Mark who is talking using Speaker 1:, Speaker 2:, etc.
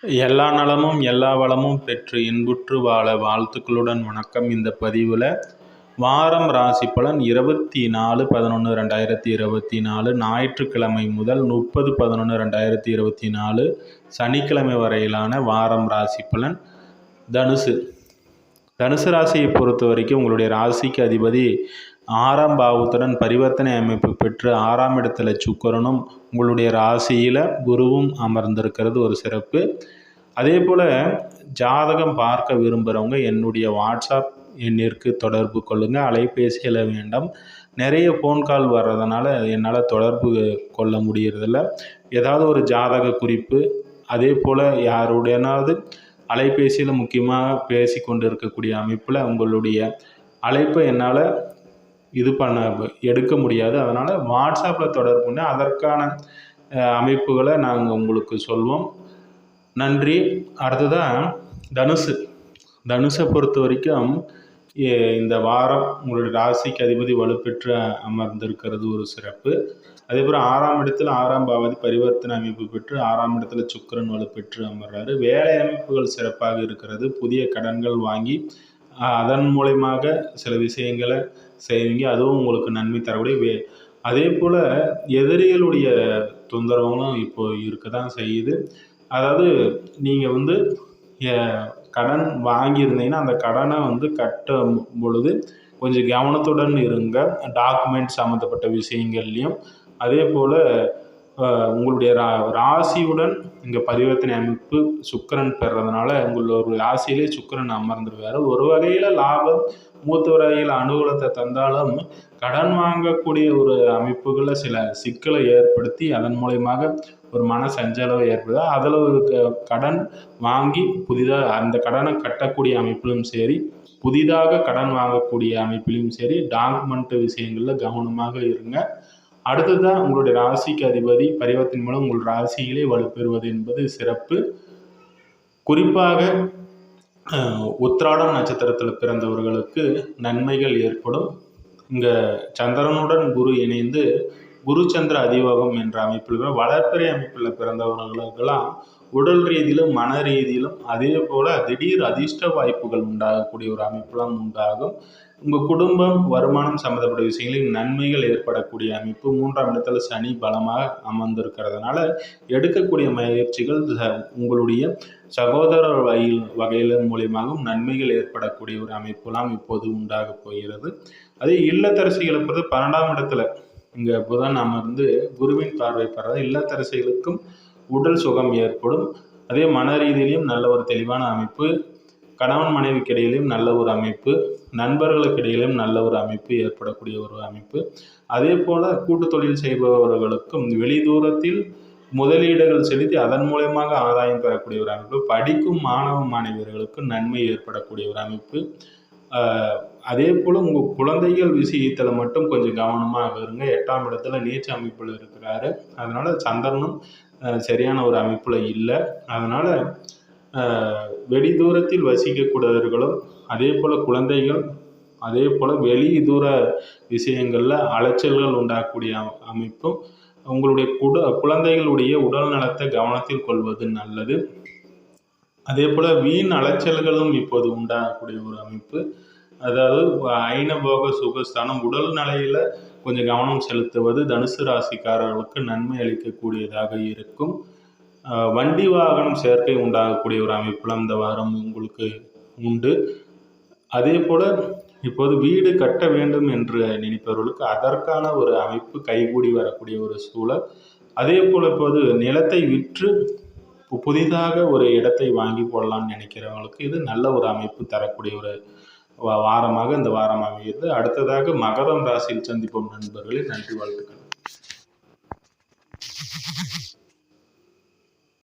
Speaker 1: எல்லா நலமும் எல்லா வளமும் பெற்று இன்புற்று வாழ வாழ்த்துக்களுடன் வணக்கம். இந்த பதிவில் வாரம் ராசி பலன் 24/11/2024 ஞாயிற்றுக்கிழமை முதல் 30/11/2024 சனிக்கிழமை வரையிலான வாரம் ராசி பலன். தனுசு ராசியை பொறுத்த வரைக்கும் உங்களுடைய ராசிக்கு அதிபதி 6ஆம் பாவத்துடன் பரிவர்த்தனை அமைப்பு பெற்று 6ஆம் இடத்துல சுக்கிரனும் உங்களுடைய ராசியில் குருவும் அமர்ந்திருக்கிறது ஒரு சிறப்பு. அதே போல் ஜாதகம் பார்க்க விரும்புகிறவங்க என்னுடைய வாட்ஸ்அப் எண்ணிற்கு தொடர்பு கொள்ளுங்கள். அலைபேசியில் வேண்டாம். நிறைய ஃபோன் கால் வர்றதுனால என்னால் தொடர்பு கொள்ள முடியறதில்ல. ஏதாவது ஒரு ஜாதக குறிப்பு, அதே போல் யாருடையனாவது அலைபேசியில் முக்கியமாக பேசி கொண்டு இருக்கக்கூடிய அமைப்பில் உங்களுடைய அழைப்பை என்னால் எடுக்க முடியாது. அதனால் வாட்ஸ்அப்பில் தொடர்பு பண்ணி அதற்கான அமைப்புகளை நாங்கள் உங்களுக்கு சொல்வோம். நன்றி. அடுத்ததாக தனுசை பொறுத்த வரைக்கும் இந்த வாரம் உங்களுடைய ராசிக்கு அதிபதி வலுப்பெற்று அமர்ந்திருக்கிறது ஒரு சிறப்பு. அதே போல் 6ஆம் இடத்துல 6ஆம் பாவதி பரிவர்த்தனை அமைப்பு பெற்று 6ஆம் இடத்துல சுக்கிரன் வலுப்பெற்று அமர்றாரு. வேலை அமைப்புகள் சிறப்பாக இருக்கிறது. புதிய கடன்கள் வாங்கி அதன் மூலயமாக சில விஷயங்களை செய்வீங்க. அதுவும் உங்களுக்கு நன்மை தரக்கூடிய அதே போல் எதிரிகளுடைய தொந்தரவுகளும் இப்போ இருக்க தான் செய்யுது. அதாவது நீங்கள் கடன் வாங்கியிருந்தீங்கன்னா அந்த கடனை கட்டும் பொழுது கொஞ்சம் கவனத்துடன் இருங்க. டாக்குமெண்ட் சம்மந்தப்பட்ட விஷயங்கள்லையும் அதே போல் உங்களுடைய ராசியுடன் இங்கே பரிவர்த்தனை அமைப்பு சுக்கிரன் பெறதுனால உங்களோட ராசியிலே சுக்கிரன் அமர்ந்துருவார். ஒரு வகையில் லாபம், மூத்த வகையில் அனுகூலத்தை தந்தாலும் கடன் வாங்கக்கூடிய ஒரு அமைப்புகளில் சில சிக்கலை ஏற்படுத்தி அதன் மூலயமாக ஒரு மன சஞ்சலவை ஏற்படுது. அதில் ஒரு கடன் வாங்கி புதிதாக அந்த கடனை கட்டக்கூடிய அமைப்பிலும் சரி, புதிதாக கடன் வாங்கக்கூடிய அமைப்பிலும் சரி, டாக்குமெண்ட் விஷயங்களில் கவனமாக இருங்க. அடுத்ததான் உங்களுடைய ராசிக்கு அதிபதி பரிவர்த்தனை மூலம் உங்கள் ராசியிலே வலுப்பெறுவது என்பது சிறப்பு. குறிப்பாக உத்திராடம் நட்சத்திரத்தில் பிறந்தவர்களுக்கு நன்மைகள் ஏற்படும். இங்கே சந்திரனுடன் குரு இணைந்து குரு சந்திர அதியோகம் என்ற அமைப்பில் வளர்ப்பிறை அமைப்பில் பிறந்தவர்களுக்கெல்லாம் உடல் ரீதியிலும் மன ரீதியிலும் அதே போல் திடீர் அதிர்ஷ்ட வாய்ப்புகள் உண்டாகக்கூடிய ஒரு அமைப்பெல்லாம் உண்டாகும். உங்கள் குடும்பம் வருமானம் சம்மந்தப்பட்ட விஷயங்களில் நன்மைகள் ஏற்படக்கூடிய அமைப்பு. 3ஆம் இடத்துல சனி பலமாக அமர்ந்திருக்கிறதுனால எடுக்கக்கூடிய முயற்சிகள் உங்களுடைய சகோதரர் வகையில் மூலியமாகவும் நன்மைகள் ஏற்படக்கூடிய ஒரு அமைப்புலாம் இப்போது உண்டாக போகிறது. அதே இல்லத்தரசிகளை பொறுத்து 12ஆம் இடத்துல இங்கே புதன் அமர்ந்து குருவின் பார்வை பெறாத இல்லத்தரசிகளுக்கும் உடல் சுகம் ஏற்படும். அதே மன ரீதியிலையும் நல்ல ஒரு தெளிவான அமைப்பு. கணவன் மனைவிக்கு இடையிலையும் நல்ல ஒரு அமைப்பு. நண்பர்களுக்கு இடையிலும் நல்ல ஒரு அமைப்பு ஏற்படக்கூடிய ஒரு அமைப்பு. அதே போல் கூட்டு தொழில் செய்பவர்களுக்கும் வெளி தூரத்தில் முதலீடுகள் செலுத்தி அதன் மூலமாக ஆதாயம் பெறக்கூடிய ஒரு அமைப்பு. படிக்கும் மாணவ மாணவியர்களுக்கு நன்மை ஏற்படக்கூடிய ஒரு அமைப்பு. அதே போல் உங்கள் குழந்தைகள் விஷயத்தில் மட்டும் கொஞ்சம் கவனமாக இருங்க. 8ஆம் இடத்துல நீச்ச அமைப்பில் இருக்கிறாரு. அதனால் சந்திரனும் சரியான ஒரு அமைப்பில் இல்லை. அதனால் வெளி தூரத்தில் வசிக்கக்கூடியவர்களும் அதே போல் குழந்தைகள் அதே போல் வெளி தூர விஷயங்களில் அலைச்சல்கள் உண்டாகக்கூடிய அமைப்பும். உங்களுடைய குழந்தைகளுடைய உடல் நலத்தை கவனத்தில் கொள்வது நல்லது. அதே போல் வீண் அலைச்சல்களும் இப்போது உண்டாகக்கூடிய ஒரு அமைப்பு. அதாவது ஐனபோக சுகஸ்தானம் உடல் நிலையில் கொஞ்சம் கவனம் செலுத்துவது தனுசு ராசிக்காரர்களுக்கு நன்மை அளிக்கக்கூடியதாக இருக்கும். வண்டி வாகனம் சேர்க்கை உண்டாகக்கூடிய ஒரு அமைப்புலாம் இந்த வாரம் உங்களுக்கு உண்டு. அதே போல் இப்போது வீடு கட்ட வேண்டும் என்று நினைப்பவர்களுக்கு அதற்கான ஒரு அமைப்பு கைகூடி வரக்கூடிய ஒரு சூழல். அதே போல் இப்போது நிலத்தை விற்று புதிதாக ஒரு இடத்தை வாங்கி போடலாம்னு நினைக்கிறவங்களுக்கு இது நல்ல ஒரு அமைப்பு தரக்கூடிய ஒரு வாரமாக இந்த வாரம் அமைகிறது. அடுத்ததாக மகரம் ராசியில் சந்திப்போம் நண்பர்களே. நன்றி, வாழ்த்துக்கள்.